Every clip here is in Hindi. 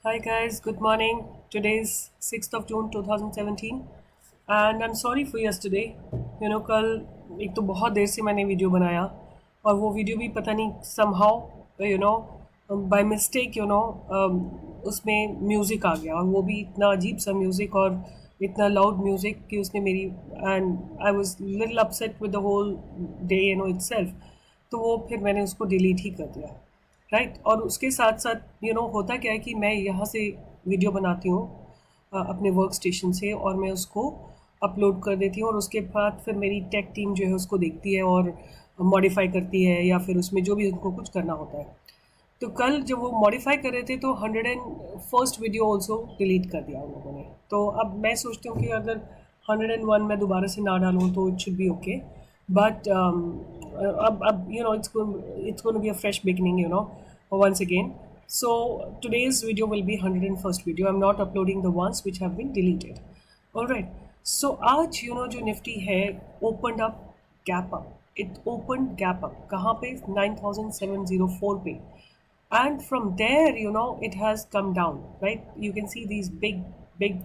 Hi guys, good morning. Today is 6th of June 2017 and I'm sorry for yesterday. कल एक तो बहुत देर से मैंने वीडियो बनाया और वो वीडियो भी पता नहीं somehow by mistake उसमें म्यूज़िक आ गया और वो भी इतना अजीब सा म्यूज़िक और इतना लाउड म्यूज़िक कि उसने मेरी and I was little upset with the whole day itself. तो वो फिर मैंने उसको डिलीट ही कर दिया। राइट और उसके साथ साथ होता क्या है कि मैं यहाँ से वीडियो बनाती हूँ अपने वर्क स्टेशन से और मैं उसको अपलोड कर देती हूँ और उसके बाद फिर मेरी टेक टीम जो है उसको देखती है और मॉडिफाई करती है या फिर उसमें जो भी उनको कुछ करना होता है। तो कल जब वो मॉडिफाई कर रहे थे तो 101st वीडियो ऑल्सो डिलीट कर दिया उन लोगों ने। तो अब मैं सोचती हूँ कि अगर 101 मैं दोबारा से ना डालूँ तो it should be okay. But अब it's going to be a fresh beginning, once again. So today's video will be 101st video. I'm not uploading the ones which have been deleted. All right. So आज जो निफ्टी है opened up gap up. It opened gap up. कहाँ पे 9704 पे and from there it has come down, right? You can see these big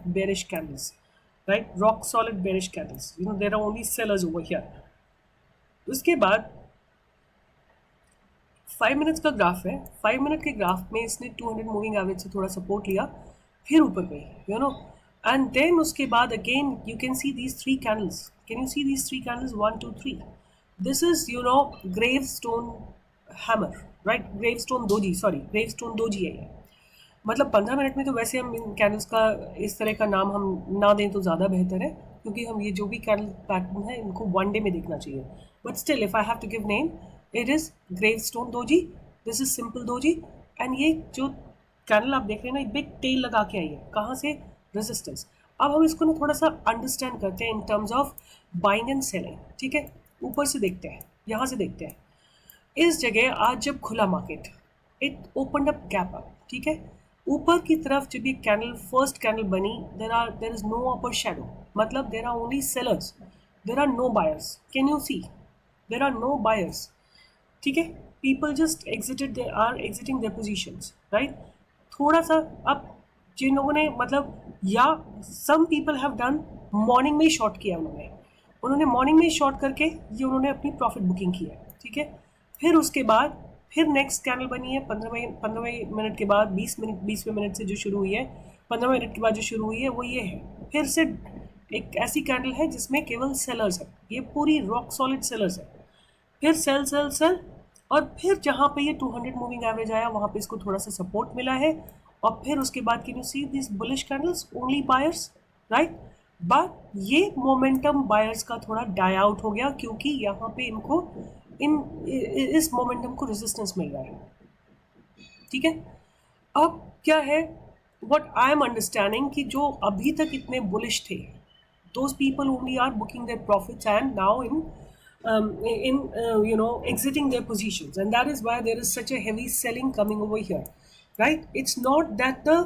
bearish candles, right? Rock solid bearish candles. There are only sellers over here. उसके बाद 5 मिनट्स का ग्राफ है। 5 मिनट के ग्राफ में इसने 200 मूविंग एवरेज से थोड़ा सपोर्ट लिया, फिर ऊपर गई, एंड देन उसके बाद again you can see these three candles. Can you see these three candles, 1 2 3? This is grave stone hammer, right? Grave stone doji, sorry grave stone doji है ये। मतलब 15 मिनट में तो वैसे हम इन कैंडल्स का इस तरह का नाम हम ना दें तो ज़्यादा बेहतर है, क्योंकि हम ये जो भी कैंडल पैटर्न है इनको वन डे में देखना चाहिए। But still if I have to give name, it is grave stone doji, this is simple doji. And ये जो कैंडल आप देख रहे हैं ना, एक बिग टेल लगा के आई है, कहाँ से? रेजिस्टेंस। अब हम इसको ना थोड़ा सा अंडरस्टैंड करते हैं in terms of buying and selling, ठीक है? ऊपर से देखते हैं, यहाँ से देखते हैं। इस जगह आज जब खुला market, it open up gap up, ठीक है? ऊपर की तरफ जब ये कैंडल फर्स्ट कैंडल बनी, there is no upper shadow, मतलब there are only sellers, there are no buyers. Can you see? There are no buyers, ठीक है? People just exited, they are exiting their positions, right? थोड़ा सा अब जिन लोगों ने मतलब, या some people have done morning में ही शॉर्ट किया, उन्होंने मॉर्निंग में ही शॉर्ट करके ये उन्होंने अपनी प्रॉफिट बुकिंग की है, ठीक है? फिर उसके बाद फिर नेक्स्ट कैंडल बनी है 15वें मिनट के बाद, 20वें मिनट से जो शुरू हुई है, 15 मिनट के बाद जो शुरू हुई है वो ये है। फिर से एक ऐसी कैंडल है जिसमें केवल सेलर्स है, ये पूरी रॉक सॉलिड सेलर्स है। फिर सेल सेल सेल, और फिर जहाँ पे ये 200 मूविंग एवरेज आया वहाँ पे इसको थोड़ा सा सपोर्ट मिला है। और फिर उसके बाद can you see this bullish candles, only buyers, right? But ये मोमेंटम बायर्स का थोड़ा डाई आउट हो गया, क्योंकि यहाँ पे इनको इस मोमेंटम को रेजिस्टेंस मिल रहा है, ठीक है? अब क्या है, व्हाट आई एम अंडरस्टैंडिंग, कि जो अभी तक इतने बुलिश थे, those people only are booking their profits and now in exiting their positions, and that is why there is such a heavy selling coming over here, right? It's not that the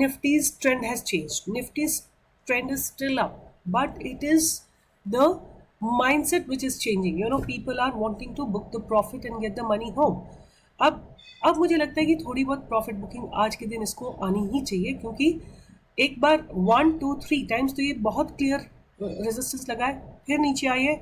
Nifty's trend has changed. Nifty's trend is still up, but it is the mindset which is changing. People are wanting to book the profit and get the money home. अब मुझे लगता है कि थोड़ी बहुत प्रॉफिट बुकिंग आज के दिन इसको आनी ही चाहिए, क्योंकि एक बार 1 2 3 टाइम्स तो ये बहुत क्लियर रेजिस्टेंस लगा है, फिर नीचे आई है,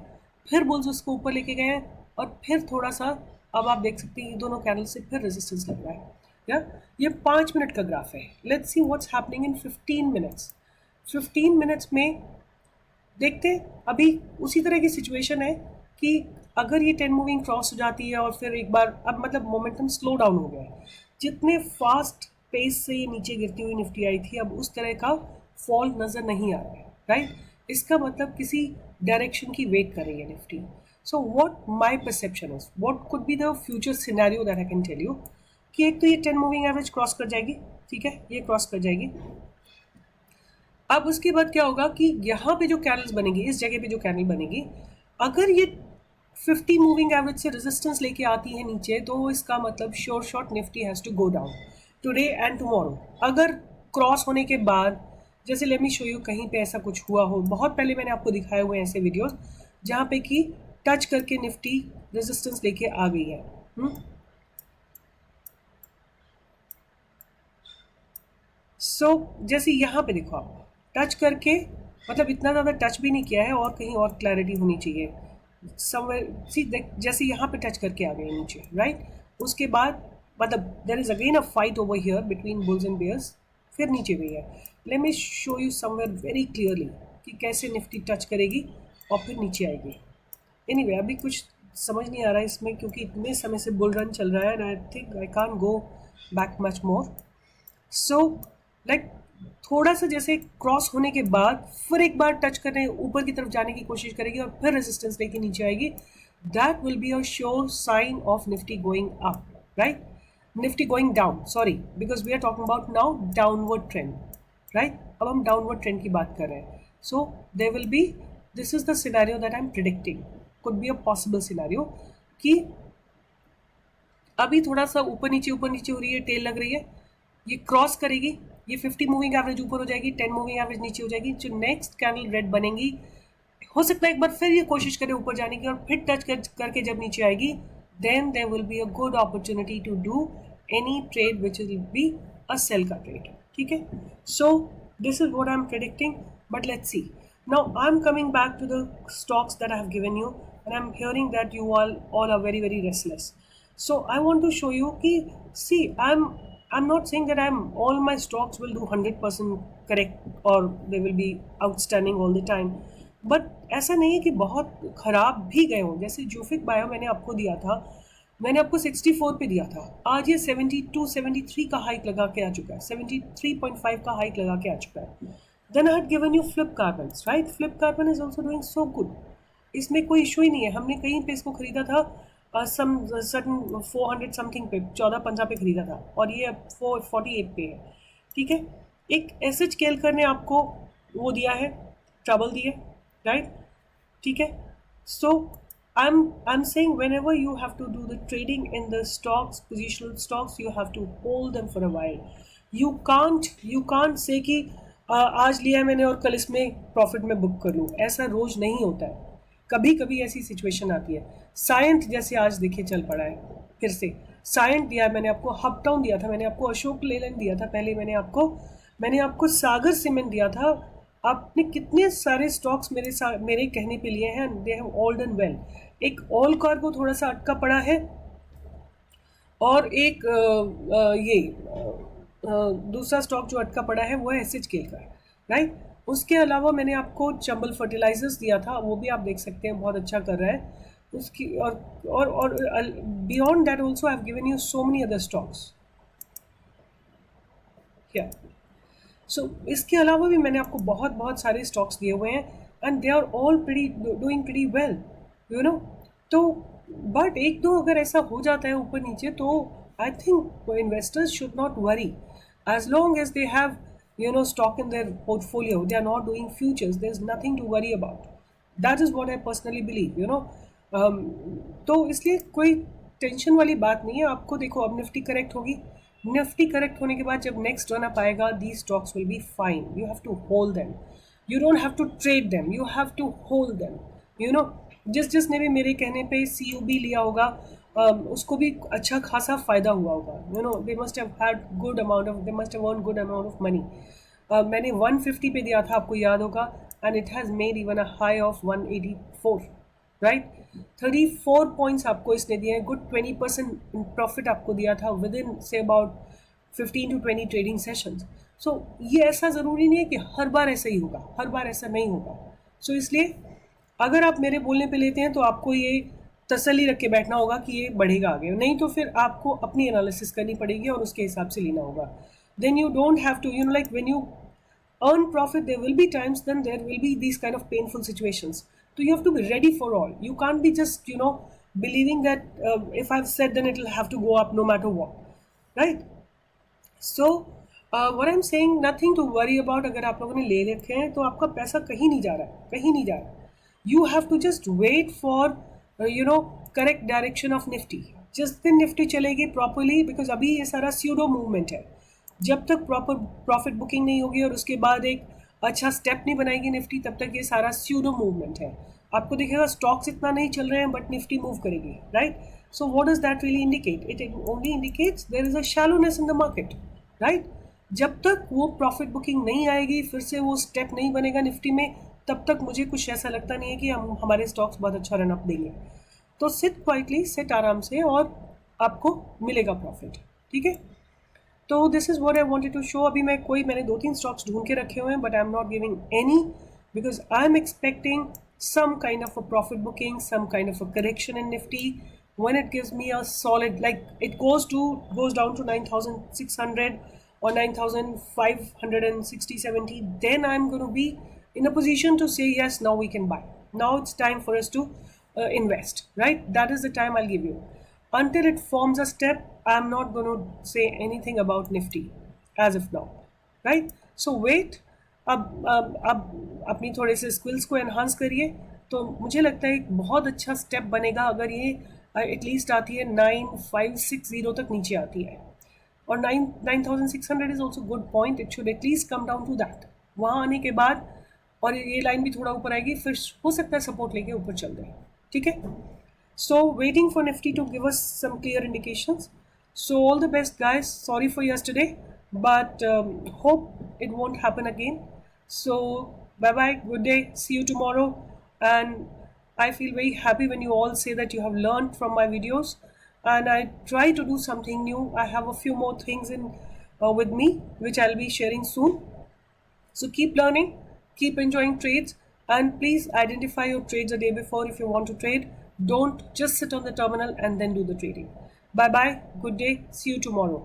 फिर बुल्स उसको ऊपर लेके गए हैं, और फिर थोड़ा सा अब आप देख सकते हैं ये दोनों कैंडल से फिर रेजिस्टेंस लग रहा है। या ये 5 मिनट का ग्राफ है। Let's see what's happening in 15 minutes. 15 minutes में देखते हैं, अभी उसी तरह की सिचुएशन है कि अगर ये 10 मूविंग क्रॉस हो जाती है और फिर एक बार, अब मतलब मोमेंटम स्लो डाउन हो गया है। जितने फास्ट पेस से ये नीचे गिरती हुई निफ्टी आई थी, अब उस तरह का फॉल नज़र नहीं आ रहा है, राइट? इसका मतलब किसी डायरेक्शन की वेट कर रही है Nifty. So what my perception is, what could be the future scenario that I can tell you, कि एक तो ये 10 मूविंग एवरेज क्रॉस कर जाएगी, ठीक है? ये क्रॉस कर जाएगी। अब उसके बाद क्या होगा कि यहाँ पे जो कैंडल्स बनेगी, इस जगह पे जो कैंडल बनेगी, अगर ये 50 मूविंग एवरेज से रेजिस्टेंस लेके आती है नीचे, तो इसका मतलब sure shot Nifty has to go down today and tomorrow. अगर क्रॉस होने के बाद, जैसे लेट मी शो यू, कहीं पे ऐसा कुछ हुआ हो, बहुत पहले मैंने आपको दिखाए हुए हैं ऐसे वीडियोस जहाँ पे कि टच करके निफ्टी रेजिस्टेंस लेके आ गई है। जैसे यहाँ पे देखो आप टच करके, मतलब इतना ज़्यादा टच भी नहीं किया है और कहीं और क्लैरिटी होनी चाहिए समवेयर। सी जैसे यहाँ पे टच करके आ गए नीचे, राइट। उसके बाद मतलब there is again a fight over here between bulls and bears, फिर नीचे भी है। Let me show you somewhere very clearly कि कैसे निफ्टी टच करेगी और फिर नीचे आएगी। एनीवे अभी कुछ समझ नहीं आ रहा है इसमें, क्योंकि इतने समय से बुल रन चल रहा है and I think I can't go back much more. So like थोड़ा सा जैसे क्रॉस होने के बाद फिर एक बार टच करने ऊपर की तरफ जाने की कोशिश करेगी और फिर रेजिस्टेंस लेके नीचे आएगी। That will be a sure sign of Nifty going up, right. Nifty going down, sorry, because we are talking about now downward trend, right. अब हम डाउनवर्ड ट्रेंड की बात कर रहे हैं। So they will be, this is the scenario that I am predicting, could be a possible scenario कि अभी थोड़ा सा ऊपर नीचे हो रही है, टेल लग रही है, ये क्रॉस करेगी, ये 50 मूविंग एवरेज ऊपर हो जाएगी, 10 मूविंग एवरेज नीचे हो जाएगी, जो नेक्स्ट कैंडल रेड बनेगी, हो सकता है एक बार फिर ये कोशिश करे ऊपर जाने की और फिर टच करके जब नीचे आएगी, then there will be a good opportunity to do any trade which will be a sell का ट्रेड, ठीक है। So this is what I am predicting, but let's see. Now I am coming back to the stocks that I have given you and I am hearing that you all are very very restless. So I want to show you कि see I'm not saying that all my stocks will do 100% correct or they will be outstanding all the time, but ऐसा नहीं है कि बहुत ख़राब भी गए हों। जैसे जूफिक बायो मैंने आपको दिया था, मैंने आपको 64 पे दिया था, आज ये 72 73 का हाइक लगा के आ चुका है, 73.5 का हाइक लगा के आ चुका है। Then I had given you flip carbon, right. Flip carbon is also doing so good, इसमें कोई इशू ही नहीं है। हमने कहीं पे इसको खरीदा था सम सडन 400 समथिंग पे, 14-15 पे खरीदा था और ये अब 448 पे है, ठीक है। एक एसएच केलकर ने आपको वो दिया है, ट्रबल दिए, राइट, ठीक है। सो I'm saying whenever you have to do the trading in the stocks, positional stocks, you have to hold them for a while. You can't say कि आज लिया है मैंने और कल इसमें प्रॉफिट में बुक कर लूँ, ऐसा रोज नहीं होता है। कभी कभी ऐसी सिचुएशन आती है। सायंत जैसे आज देखिए चल पड़ा है फिर से, सायंत दिया मैंने आपको, हपटाउन दिया था मैंने आपको, अशोक लेलैंड दिया था पहले, मैंने आपको सागर सीमेंट दिया था। आपने कितने सारे स्टॉक्स मेरे कहने पे लिए हैं, they have all done well. एक ऑल कार्गो थोड़ा सा अटका पड़ा है और एक दूसरा स्टॉक जो अटका पड़ा है वो है एसएच केल का, राइट। उसके अलावा मैंने आपको चंबल फर्टिलाइजर्स दिया था, वो भी आप देख सकते हैं बहुत अच्छा कर रहा है उसकी। और beyond that also I have given you so many other stocks here. So इसके अलावा भी मैंने आपको बहुत सारे स्टॉक्स दिए हुए हैं and they are all doing pretty well, you know. तो बट एक दो अगर ऐसा हो जाता है ऊपर नीचे, तो I think investors should not worry as long as they have stock in their portfolio, they are not doing futures, there's nothing to worry about. That is what I personally believe, तो इसलिए कोई टेंशन वाली बात नहीं है आपको। देखो अब निफ्टी करेक्ट होगी, निफ्टी करेक्ट होने के बाद जब नेक्स्ट रन अप आएगा, the stocks will be fine, you have to hold them, you don't have to trade them, you have to hold them. जिसने भी मेरे कहने पे CUB लिया होगा, उसको भी अच्छा खासा फ़ायदा हुआ होगा, they must have had good amount of, they must have earn good amount of money. मैंने 150 पे दिया था, आपको याद होगा, and it has made even a high of 184, right. 34 points आपको इसने दिए हैं, गुड 20% प्रॉफिट आपको दिया था विद इन से about 15 to 20 trading sessions. So ये ऐसा ज़रूरी नहीं है कि हर बार ऐसा ही होगा, हर बार ऐसा नहीं होगा। सो इसलिए अगर आप मेरे बोलने पे लेते हैं तो आपको ये तसल्ली रख के बैठना होगा कि ये बढ़ेगा आगे, नहीं तो फिर आपको अपनी एनालिसिस करनी पड़ेगी और उसके हिसाब से लेना होगा। Then you don't have to, like when you earn profit, there will be times, then there will be these kind of painful situations. So you have to be ready for all. You can't be just believing that if I've said, then it will have to go up no matter what, right? So what I'm saying, nothing to worry about. अगर आप लोगों ने ले रखे हैं तो आपका पैसा कहीं नहीं जा रहा है, कहीं नहीं जा रहा। You have to just wait for correct direction of Nifty. जिस दिन निफ्टी चलेगी प्रॉपरली, बिकॉज अभी ये सारा स्यूडो मूवमेंट है, जब तक प्रॉपर प्रॉफिट बुकिंग नहीं होगी और उसके बाद एक अच्छा स्टेप नहीं बनाएगी निफ्टी, तब तक ये सारा स्यूडो मूवमेंट है। आपको दिखेगा स्टॉक्स इतना नहीं चल रहे हैं बट निफ्टी मूव करेगी, राइट। So what does that really indicate? It only indicates there is a shallowness in the market, right. जब तक वो प्रॉफिट बुकिंग नहीं आएगी, फिर से वो स्टेप नहीं बनेगा निफ्टी में, तब तक मुझे कुछ ऐसा लगता नहीं है कि हम हमारे स्टॉक्स बहुत अच्छा रन अप देंगे। तो सिट क्वाइटली, सिट आराम से, और आपको मिलेगा प्रॉफिट। ठीक है, तो this is what I wanted to show. अभी मैंने 2-3 स्टॉक्स ढूंढ के रखे हुए हैं, but I am not giving any because I am expecting some kind of a profit booking, some kind of a correction in Nifty. When it gives me a solid, like it goes down to 9,600 or 9,560, 70, then I'm going to be in a position to say yes, now we can buy. Now it's time for us to invest, right? That is the time I'll give you. Until it forms a step, I'm not going to say anything about Nifty as of now, right? So wait. अब अपनी थोड़े से स्किल्स को एनहांस करिए, तो मुझे लगता है एक बहुत अच्छा स्टेप बनेगा अगर ये एटलीस्ट आती है 9560 तक नीचे आती है। और 9600 is also good point, it should at least come down to that. वहाँ आने के बाद और ये लाइन भी थोड़ा ऊपर आएगी, फिर हो सकता है सपोर्ट लेके ऊपर चल जाए। ठीक है, so waiting for Nifty to give us some clear indications. So all the best, guys. Sorry for yesterday, but hope it won't happen again. So bye bye, good day, see you tomorrow. And I feel very happy when you all say that you have learned from my videos, and I try to do something new. I have a few more things in with me which I'll be sharing soon. So keep learning, keep enjoying trades, and please identify your trades a day before if you want to trade. Don't just sit on the terminal and then do the trading. Bye bye, good day, see you tomorrow.